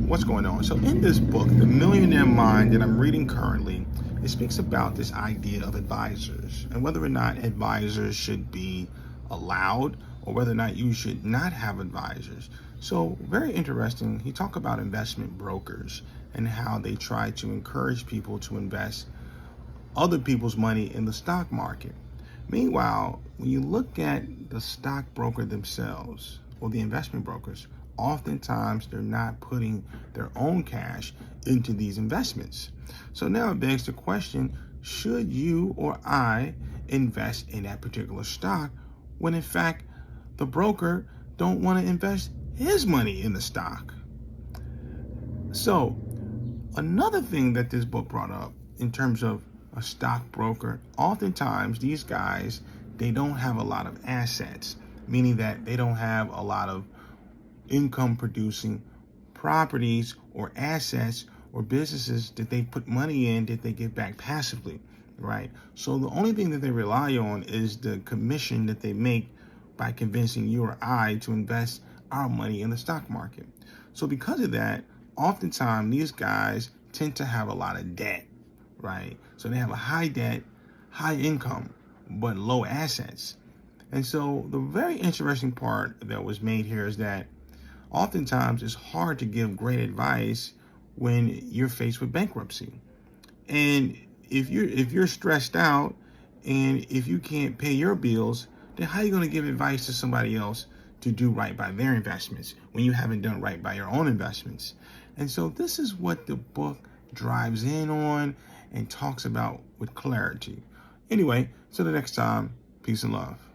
what's going on? So in this book, The Millionaire Mind, that I'm reading currently, it speaks about this idea of advisors and whether or not advisors should be allowed or whether or not you should not have advisors. So very interesting. He talked about investment brokers and how they try to encourage people to invest other people's money in the stock market. Meanwhile, when you look at the stockbroker themselves or the investment brokers, oftentimes they're not putting their own cash into these investments. So now it begs the question, should you or I invest in that particular stock when in fact the broker don't want to invest his money in the stock? So another thing that this book brought up in terms of a stockbroker, oftentimes these guys, they don't have a lot of assets, meaning that they don't have a lot of income producing properties or assets or businesses that they put money in that they get back passively, right? So the only thing that they rely on is the commission that they make by convincing you or I to invest our money in the stock market. So because of that, oftentimes these guys tend to have a lot of debt, right? So they have a high debt, high income, but low assets. And so the very interesting part that was made here is that oftentimes it's hard to give great advice when you're faced with bankruptcy. And if you're stressed out and if you can't pay your bills, then how are you going to give advice to somebody else to do right by their investments when you haven't done right by your own investments? And so this is what the book drives in on and talks about with clarity. Anyway, till the next time, peace and love.